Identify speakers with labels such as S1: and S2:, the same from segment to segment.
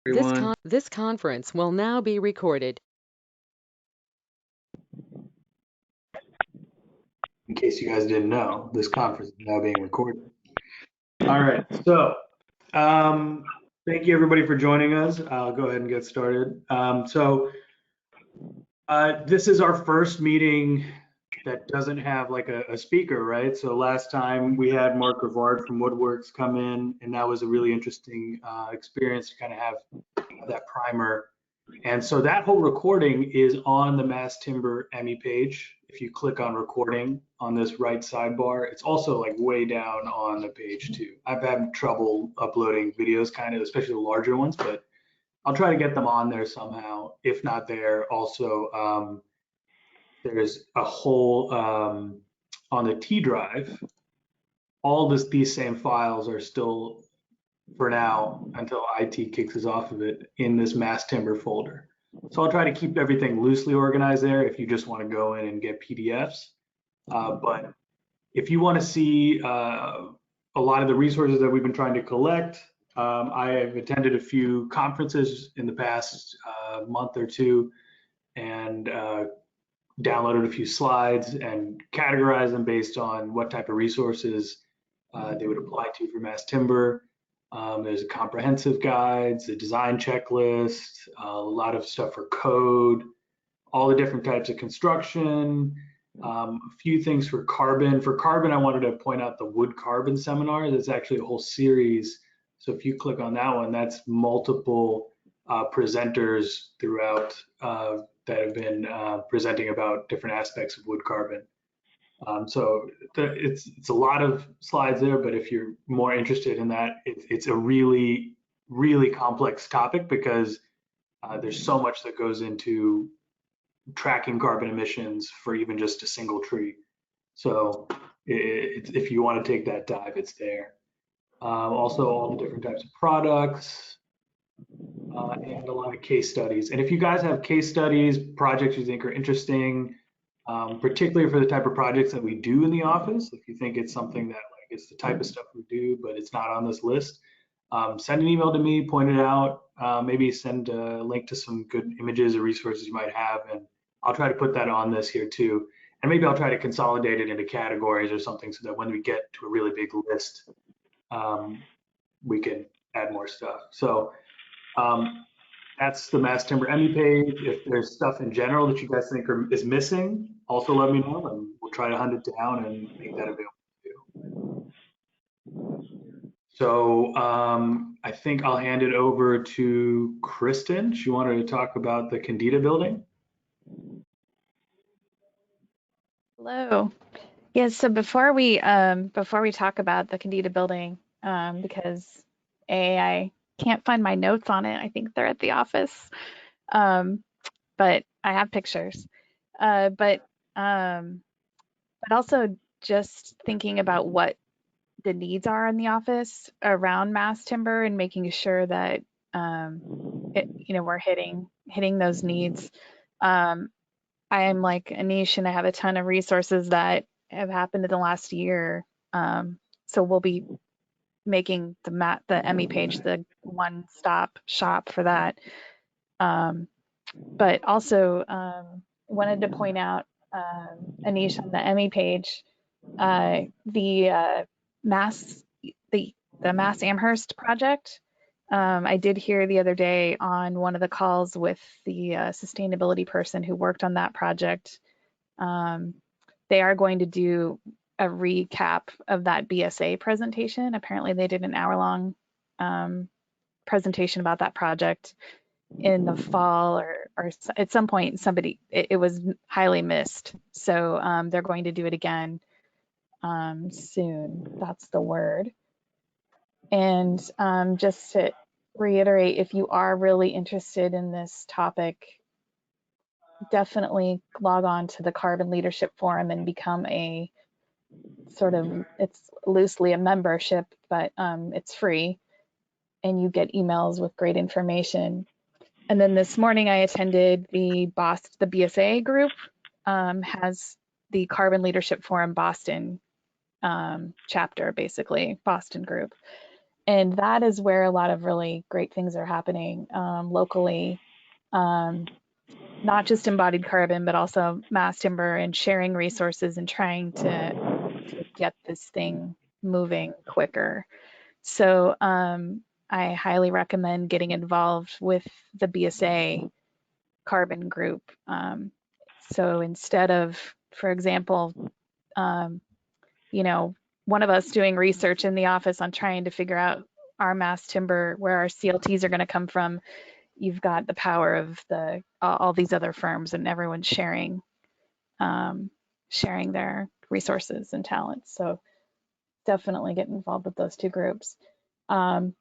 S1: Everyone.
S2: This conference will now be recorded.
S1: In case you guys didn't know, this conference is now being recorded. All right, so thank you everybody for joining us. I'll go ahead and get started. This is our first meeting that doesn't have like a speaker, right? So last time we had Mark Rivard from Woodworks come in, and that was a really interesting experience to kind of have that primer. And so that whole recording is on the Mass Timber Emmy page. If you click on recording on this right sidebar, it's also like way down on the page too. I've had trouble uploading videos kind of, especially the larger ones, but I'll try to get them on there somehow. If not there, also there's a whole on the T drive. All these same files are still for now until IT kicks us off of it in this Mass Timber folder. So I'll try to keep everything loosely organized there if you just want to go in and get PDFs. But if you want to see a lot of the resources that we've been trying to collect, I have attended a few conferences in the past month or two and downloaded a few slides and categorized them based on what type of resources they would apply to for Mass Timber. There's a comprehensive guides, a design checklist, a lot of stuff for code, all the different types of construction, a few things for carbon. For carbon, I wanted to point out the wood carbon seminar. There's actually a whole series. So if you click on that one, that's multiple presenters throughout that have been presenting about different aspects of wood carbon. It's a lot of slides there, but if you're more interested in that, it's a really, really complex topic because there's so much that goes into tracking carbon emissions for even just a single tree. So if you want to take that dive, it's there. Also, all the different types of products and a lot of case studies. And if you guys have case studies, projects you think are interesting, particularly for the type of projects that we do in the office. If you think it's something that like it's the type of stuff we do, but it's not on this list, send an email to me, point it out, maybe send a link to some good images or resources you might have, and I'll try to put that on this here too. And maybe I'll try to consolidate it into categories or something so that when we get to a really big list, we can add more stuff. So that's the Mass Timber Emmy page. If there's stuff in general that you guys think is missing, also let me know and we'll try to hunt it down and make that available to you. So I think I'll hand it over to Kristen. She wanted to talk about the Candida building.
S3: Hello. Yes, so before we talk about the Candida building, because I can't find my notes on it. I think they're at the office. But I have pictures. But also just thinking about what the needs are in the office around mass timber and making sure that we're hitting those needs. I am like Anish, and I have a ton of resources that have happened in the last year. So we'll be making the Emmy page the one-stop shop for that. But also wanted to point out, Anish, on the Emmy page, the Mass Amherst project. I did hear the other day on one of the calls with the sustainability person who worked on that project. They are going to do a recap of that BSA presentation. Apparently they did an hour-long presentation about that project in the fall or at some point. It was highly missed. So they're going to do it again soon. That's the word. And just to reiterate, if you are really interested in this topic, definitely log on to the Carbon Leadership Forum and become a it's loosely a membership, but it's free and you get emails with great information. And then this morning I attended the BSA group has the Carbon Leadership Forum Boston chapter, basically Boston group. And that is where a lot of really great things are happening locally. Not just embodied carbon, but also mass timber and sharing resources and trying to get this thing moving quicker. So I highly recommend getting involved with the BSA carbon group. So instead of, for example, you know, one of us doing research in the office on trying to figure out our mass timber, where our CLTs are going to come from, you've got the power of all these other firms, and everyone's sharing their resources and talents. So definitely get involved with those two groups. And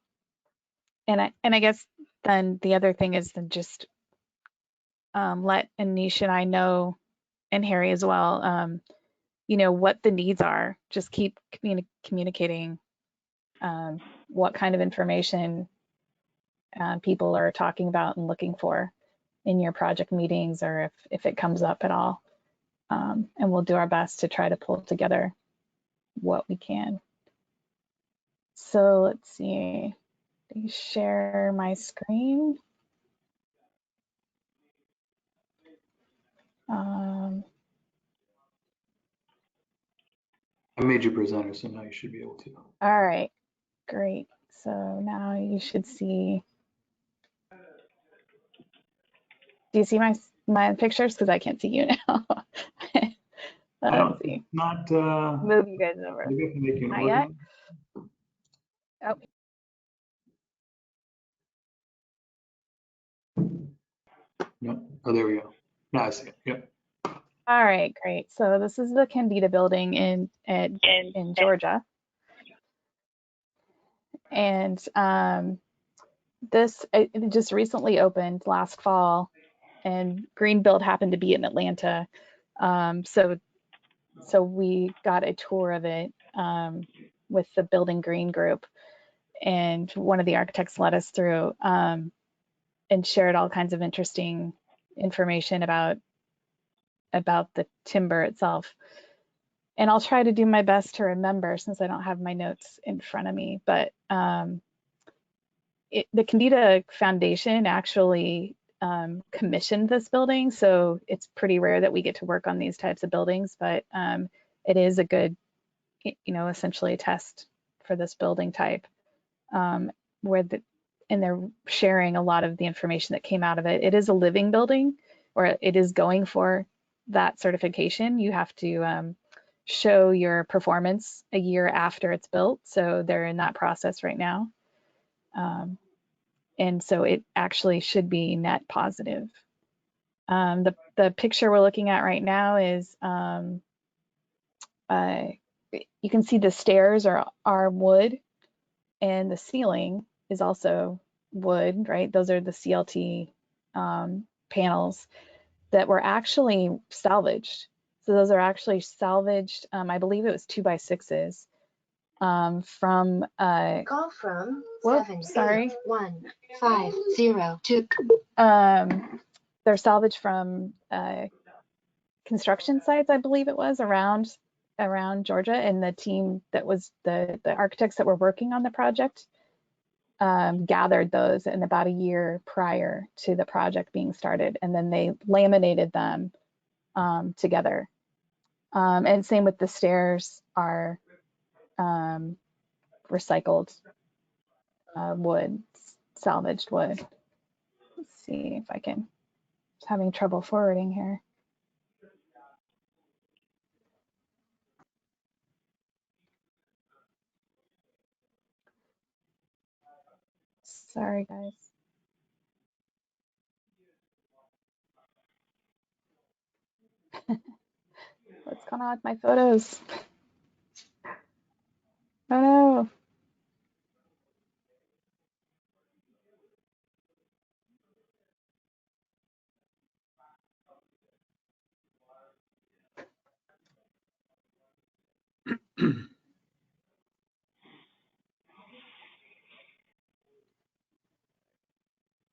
S3: I guess then the other thing is then just let Anish and I know, and Harry as well, you know, what the needs are. Just keep communicating what kind of information people are talking about and looking for in your project meetings, or if it comes up at all. And we'll do our best to try to pull together what we can. So let's see, share my screen.
S1: I made you presenter, so now you should be able to.
S3: All right, great. So now you should see. Do you see my pictures? Because I can't see you now. Let's see.
S1: Not.
S3: Move you guys over.
S1: Maybe I can make you an
S3: Not yet. Oh.
S1: No. Oh, there we go. Now I see it. Yep.
S3: All right, great. So this is the Candida building in Georgia. And it just recently opened last fall, and Greenbuild happened to be in Atlanta. So we got a tour of it with the Building Green group, and one of the architects led us through and shared all kinds of interesting information about the timber itself. And I'll try to do my best to remember, since I don't have my notes in front of me, but the Candida Foundation actually commissioned this building. So it's pretty rare that we get to work on these types of buildings, but it is a good, essentially a test for this building type, and they're sharing a lot of the information that came out of it. It is a living building, or it is going for that certification. You have to show your performance a year after it's built. So they're in that process right now. And so it actually should be net positive. The picture we're looking at right now is, you can see the stairs are wood, and the ceiling is also wood, right? Those are the CLT panels that were actually salvaged. So those are actually salvaged. I believe it was 2x6s from.
S4: Call from
S3: Sorry.
S4: 781-502.
S3: They're salvaged from construction sites, I believe it was, around Georgia, and the team that was the architects that were working on the project gathered those in about a year prior to the project being started, and then they laminated them together. And same with the stairs are recycled wood, salvaged wood. Let's see if I can. Just having trouble forwarding here. Sorry, guys. What's going on with my photos? Oh no.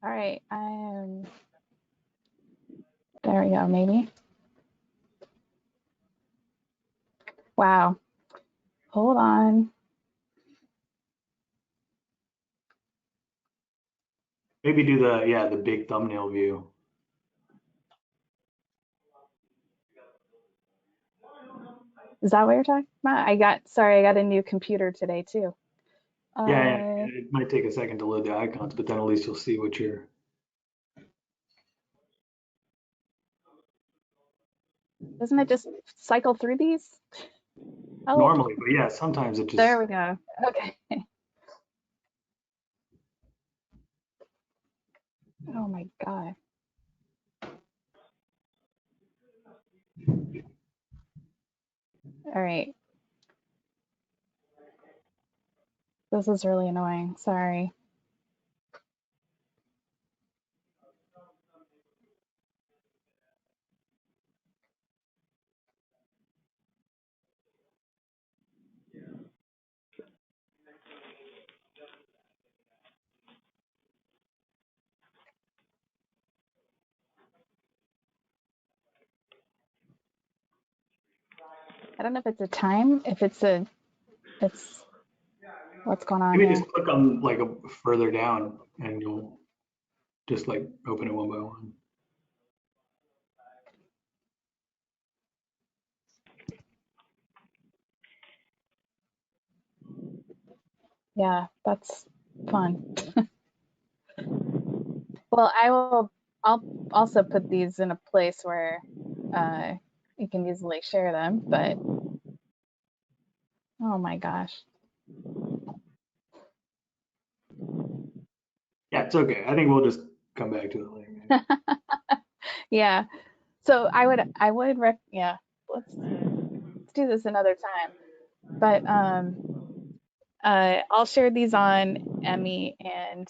S3: All right, there we go, maybe. Wow, hold on.
S1: Maybe do the big thumbnail view.
S3: Is that what you're talking about? Sorry, I got a new computer today too.
S1: Yeah, it might take a second to load the icons, but then at least you'll see what you're.
S3: Doesn't it just cycle through these? Oh,
S1: Normally, but yeah, sometimes it just.
S3: there we go. Okay. Oh my God. All right. This is really annoying. Sorry. I don't know if it's a time, it's what's going on
S1: Maybe
S3: here.
S1: just click on like a further down and you'll just like open it one by one.
S3: Yeah, that's fun. Well, I'll also put these in a place where you can easily share them, but oh my gosh.
S1: Yeah, it's okay. I think we'll just come back to it later.
S3: Yeah. So yeah, let's do this another time. But I'll share these on Emmy and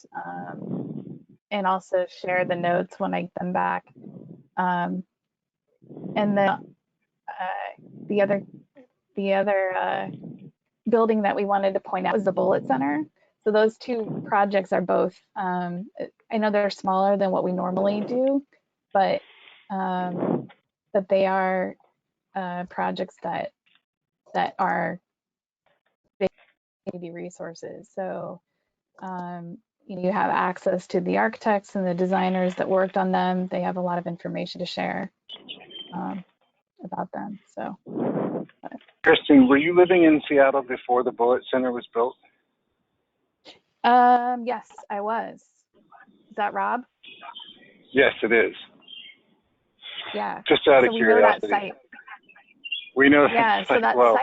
S3: also share the notes when I get them back. And then the other building that we wanted to point out was the Bullitt Center. So those two projects are both, I know they're smaller than what we normally do, but they are projects that are big community resources. So you have access to the architects and the designers that worked on them. They have a lot of information to share about them. So,
S4: Kristen, were you living in Seattle before the Bullitt Center was built?
S3: yes, I was. Is that Rob?
S4: Yes, it is.
S3: Yeah.
S4: Just out of
S3: So we
S4: curiosity.
S3: know that site.
S4: We know
S3: Yeah.
S4: that
S3: So
S4: site
S3: that
S4: well.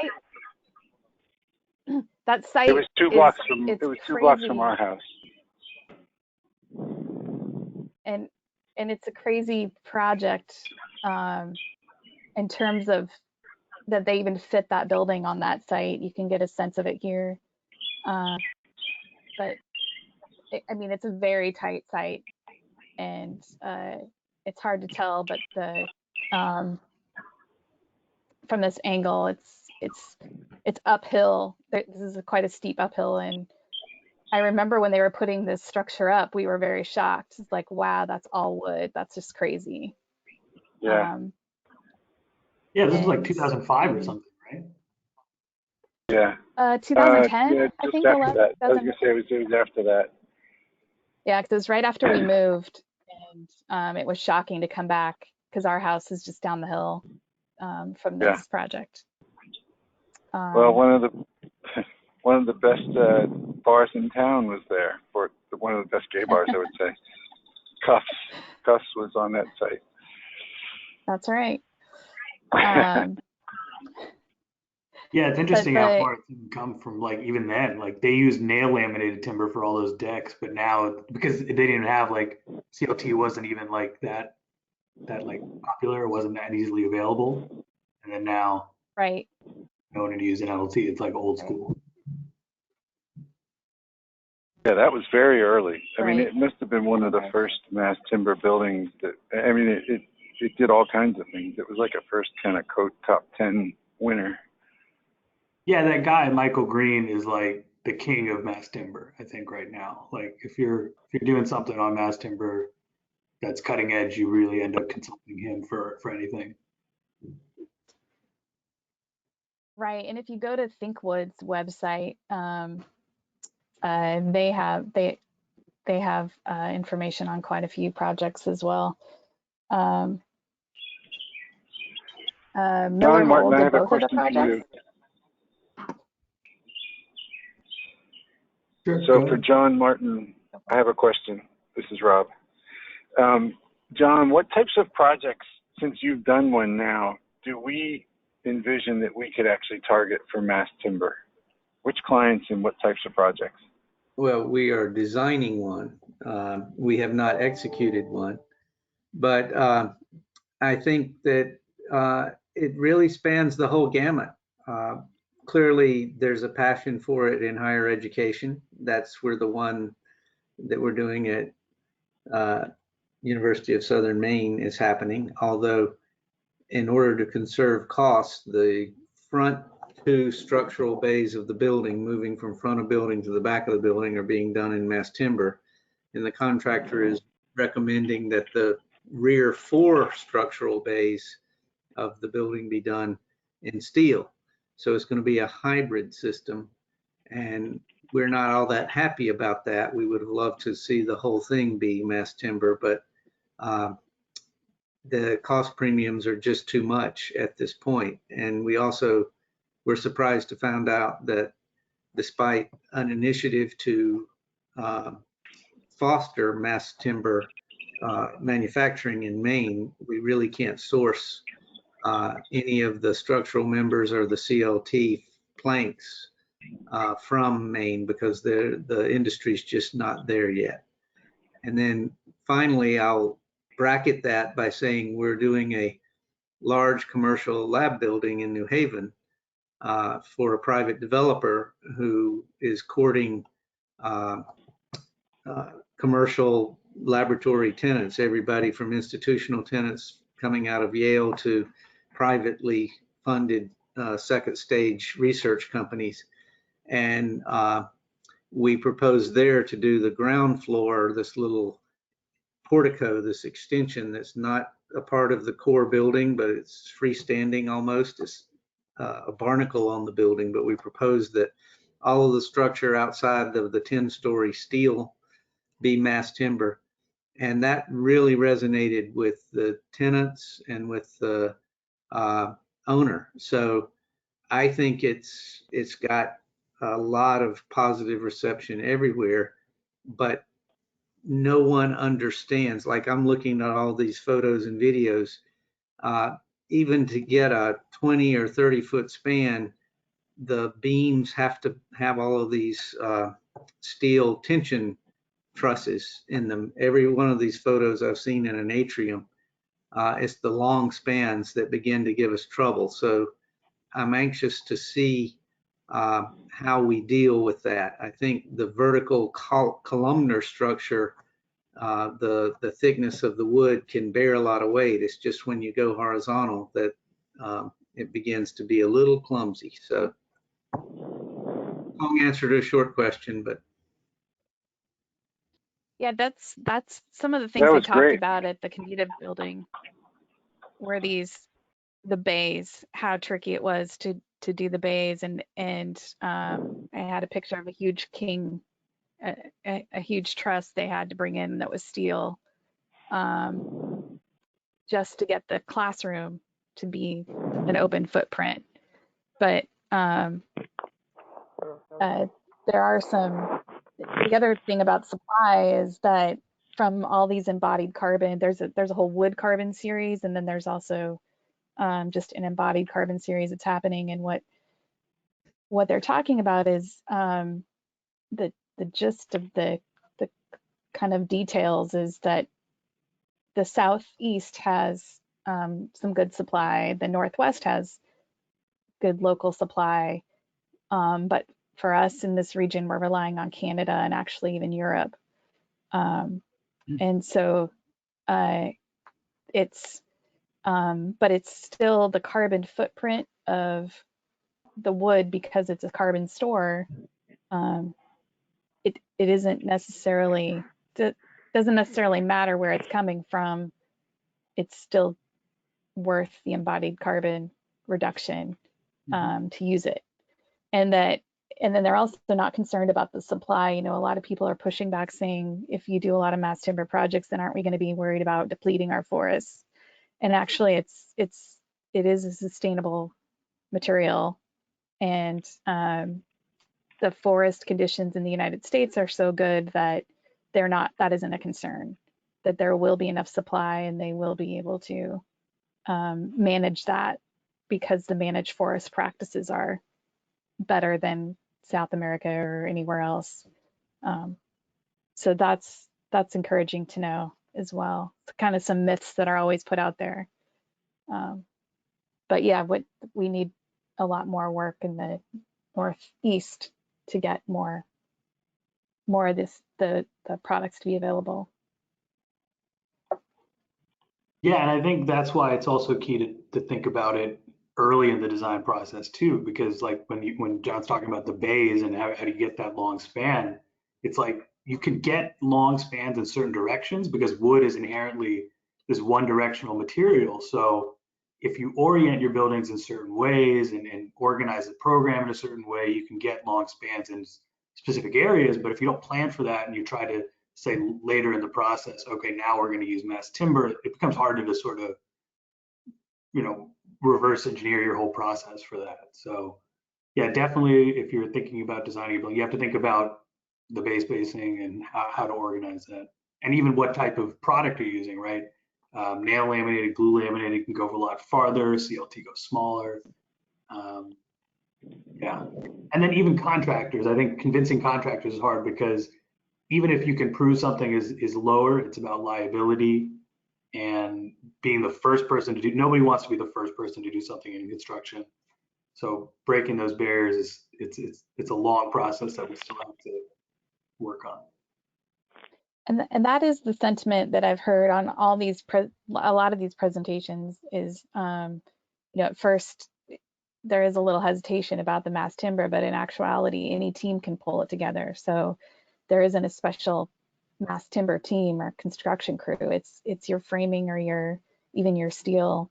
S3: That site.
S4: It was two blocks from our house.
S3: And it's a crazy project in terms of that they even fit that building on that site. You can get a sense of it here. But I mean, it's a very tight site, and it's hard to tell. But from this angle, it's uphill. This is quite a steep uphill, and I remember when they were putting this structure up, we were very shocked. It's like, wow, that's all wood. That's just crazy.
S4: Yeah.
S1: Yeah, this was like 2005 or something, right?
S4: Yeah.
S3: 2010,
S4: yeah,
S3: I think.
S4: after that. I was gonna say it was after that.
S3: Yeah, because it was right after we moved, and it was shocking to come back because our house is just down the hill from this project.
S4: Well, one of the best bars in town was there. For one of the best gay bars, I would say. Cuffs was on that site.
S3: That's right.
S1: Yeah, it's interesting how far it's come from, like, even then, like they used nail laminated timber for all those decks, but now because they didn't have like CLT wasn't even like that like popular, it wasn't that easily available. And then now
S3: right.
S1: no one to use an LT, it's like old school.
S4: Yeah, that was very early. I mean,
S3: Right.
S4: it must have been one of the first mass timber buildings that, I mean, it did all kinds of things. It was like a first kind of top 10 winner.
S1: Yeah, that guy, Michael Green, is like the king of mass timber, I think, right now. Like if you're doing something on mass timber that's cutting edge, you really end up consulting him for anything.
S3: Right. And if you go to ThinkWood's website, they have information on quite a few projects as well. Miller
S4: John Martin,
S3: Hole
S4: I
S3: did
S4: have a
S3: both of the
S4: question for
S3: projects.
S4: you.
S1: Sure,
S4: So
S1: go
S4: for
S1: ahead.
S4: John Martin, I have a question. This is Rob. John, what types of projects, since you've done one now, do we envision that we could actually target for mass timber? Which clients and what types of projects?
S5: Well, we are designing one. We have not executed one, but I think that it really spans the whole gamut. Clearly, there's a passion for it in higher education. That's where the one that we're doing at University of Southern Maine is happening. Although, in order to conserve costs, the front two structural bays of the building, moving from front of building to the back of the building, are being done in mass timber. And the contractor is recommending that the rear four structural bays of the building be done in steel. So it's going to be a hybrid system. And we're not all that happy about that. We would have loved to see the whole thing be mass timber, but the cost premiums are just too much at this point. And we also were surprised to find out that despite an initiative to foster mass timber manufacturing in Maine, we really can't source any of the structural members or the CLT planks from Maine because the industry's just not there yet. And then finally, I'll bracket that by saying we're doing a large commercial lab building in New Haven for a private developer who is courting commercial laboratory tenants, everybody from institutional tenants coming out of Yale to privately funded second stage research companies. And we proposed there to do the ground floor, this little portico, this extension that's not a part of the core building, but it's freestanding almost. It's a barnacle on the building, but we proposed that all of the structure outside of the 10-story steel be mass timber. And that really resonated with the tenants and with the owner. So I think it's got a lot of positive reception everywhere, but no one understands. Like, I'm looking at all these photos and videos, even to get a 20 or 30 foot span, the beams have to have all of these steel tension trusses in them. Every one of these photos I've seen in an atrium, it's the long spans that begin to give us trouble. So I'm anxious to see how we deal with that. I think the vertical columnar structure, the thickness of the wood can bear a lot of weight. It's just when you go horizontal that it begins to be a little clumsy. So long answer to a short question, but
S3: Yeah, that's some of the things
S4: That
S3: we
S4: was
S3: talked
S4: great.
S3: about at the Convita building, were the bays, how tricky it was to do the bays, and I had a picture of a huge king, a huge truss they had to bring in that was steel, just to get the classroom to be an open footprint. But there are some. The other thing about supply is that from all these embodied carbon, there's a whole wood carbon series, and then there's also just an embodied carbon series that's happening. And what they're talking about is the gist of the kind of details is that the Southeast has some good supply, the Northwest has good local supply, but for us in this region, we're relying on Canada and actually even Europe. And so it's, but it's still the carbon footprint of the wood, because it's a carbon store. It isn't necessarily, doesn't necessarily matter where it's coming from. It's still worth the embodied carbon reduction to use it. And that and then they're also not concerned about the supply. You know, a lot of people are pushing back saying, if you do a lot of mass timber projects, then aren't we going to be worried about depleting our forests? And actually, it is a sustainable material, and the forest conditions in the United States are so good that that isn't a concern, that there will be enough supply and they will be able to manage that, because the managed forest practices are better than South America or anywhere else. So that's encouraging to know as well. It's kind of some myths that are always put out there. But yeah, we need a lot more work in the Northeast to get more of the products to be available.
S1: Yeah, and I think that's why it's also key to think about it early in the design process too, because like when John's talking about the bays and how do you get that long span, it's like you can get long spans in certain directions because wood is inherently this one directional material. So if you orient your buildings in certain ways and organize the program in a certain way, you can get long spans in specific areas. But if you don't plan for that and you try to say later in the process, okay, now we're going to use mass timber, it becomes harder to sort of, reverse engineer your whole process for that. So yeah, definitely if you're thinking about designing a building, you have to think about the bay spacing and how to organize that. And even what type of product you're using, right? Nail laminated, glue laminated can go a lot farther, CLT goes smaller. Yeah, and then even contractors, I think convincing contractors is hard because even if you can prove something is lower, it's about liability and being the first person to do. Nobody wants to be the first person to do something in construction. So breaking those barriers it's a long process that we still have to work on.
S3: And that is the sentiment that I've heard on all these a lot of these presentations is, at first there is a little hesitation about the mass timber, but in actuality, any team can pull it together. So there isn't a special mass timber team or construction crew. It's your framing or even your steel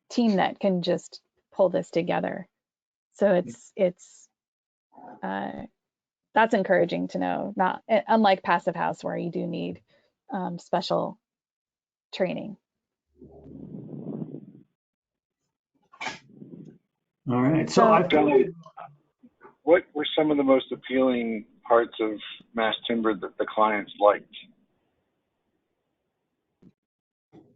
S3: team that can just pull this together. So that's encouraging to know. Not unlike Passive House, where you do need special training.
S1: All right. So I feel like,
S4: what were some of the most appealing parts of mass timber that the clients liked?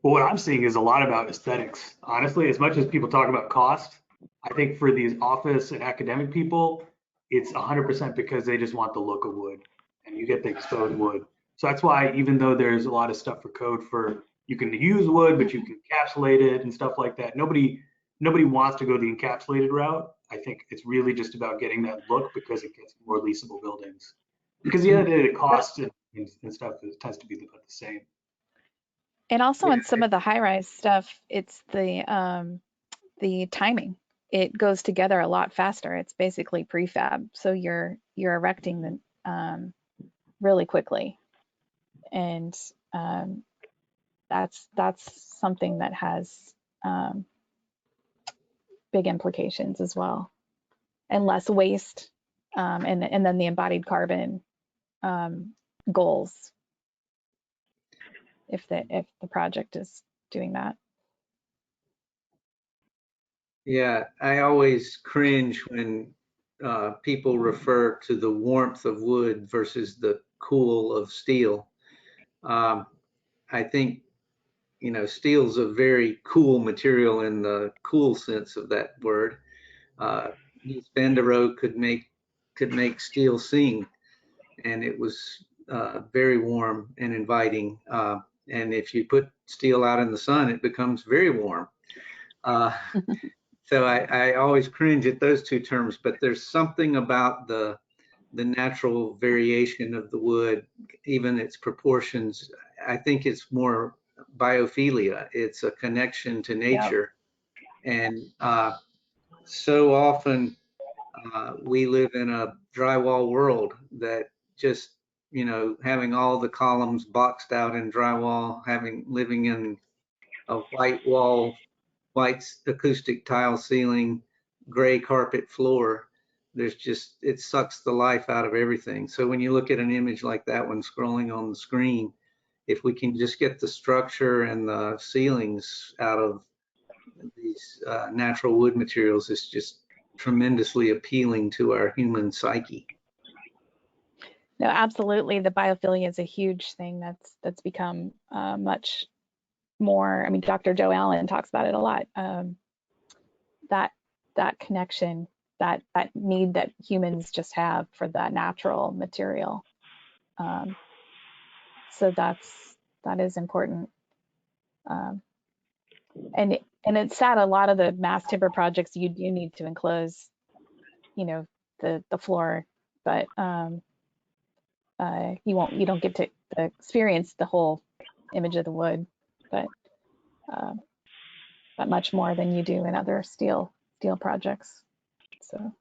S1: well, what I'm seeing is a lot about aesthetics. Honestly, as much as people talk about cost, I think for these office and academic people, it's 100% because they just want the look of wood and you get the exposed wood. So that's why even though there's a lot of stuff for code for you can use wood, but you can encapsulate it and stuff like that. Nobody wants to go the encapsulated route. I think it's really just about getting that look because it gets more leasable buildings. Because the end of the day, the cost and stuff tends to be about the same.
S3: And also on some of the high-rise stuff, it's the timing. It goes together a lot faster. It's basically prefab, so you're erecting the really quickly, and that's something that has big implications as well, and less waste, and then the embodied carbon goals if the project is doing that.
S5: Yeah, I always cringe when people refer to the warmth of wood versus the cool of steel. I think, steel's a very cool material in the cool sense of that word. East Vanderoe could make steel sing, and it was very warm and inviting. And if you put steel out in the sun, it becomes very warm. So I always cringe at those two terms, but there's something about the natural variation of the wood, even its proportions. I think it's more biophilia. It's a connection to nature. Yep. And so often we live in a drywall world that just, having all the columns boxed out in drywall, living in a white wall, white acoustic tile ceiling, gray carpet floor, there's just, it sucks the life out of everything. So when you look at an image like that one scrolling on the screen, if we can just get the structure and the ceilings out of these natural wood materials, it's just tremendously appealing to our human psyche.
S3: No, absolutely. The biophilia is a huge thing that's become much more. I mean, Dr. Joe Allen talks about it a lot. That connection, that need that humans just have for that natural material. So that is important. And it's sad, a lot of the mass timber projects, you do need to enclose, you know, the floor, but you don't get to experience the whole image of the wood, but much more than you do in other steel projects. So.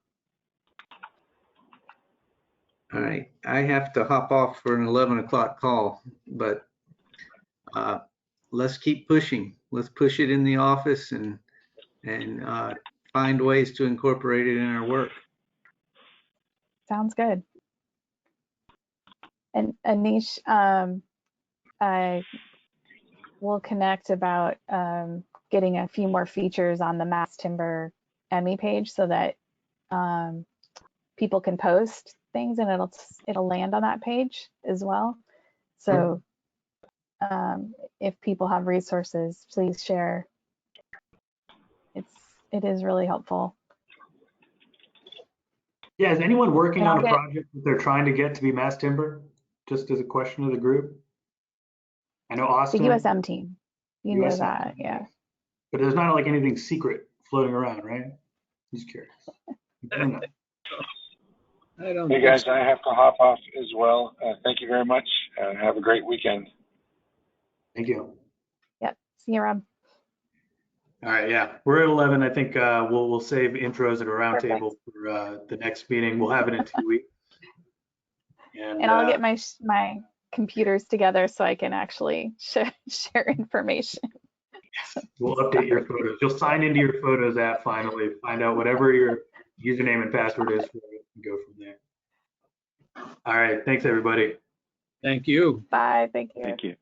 S5: All right, I have to hop off for an 11 o'clock call, but let's keep pushing. Let's push it in the office and find ways to incorporate it in our work.
S3: Sounds good. And Anish, I will connect about getting a few more features on the Mass Timber Emmy page so that people can post things and it'll land on that page as well. So if people have resources, please share. It is really helpful.
S1: Yeah, is anyone working on a project that they're trying to get to be mass timber? Just as a question of the group. I know Austin.
S3: The USM team. You know that, yeah.
S1: But there's not like anything secret floating around, right? Just curious.
S4: Hey guys, I have to hop off as well. Thank you very much. Have a great weekend.
S1: Thank you.
S3: Yep. See you, Rob.
S1: All right, yeah, we're at 11. I think we'll save intros at a roundtable for the next meeting. We'll have it in 2 weeks. And
S3: I'll get my computers together so I can actually share information.
S1: We'll update your photos. You'll sign into your Photos app finally, find out whatever your username and password is for it, and go from there. All right, thanks everybody.
S6: Thank you.
S3: Bye, thank you.
S4: Thank you.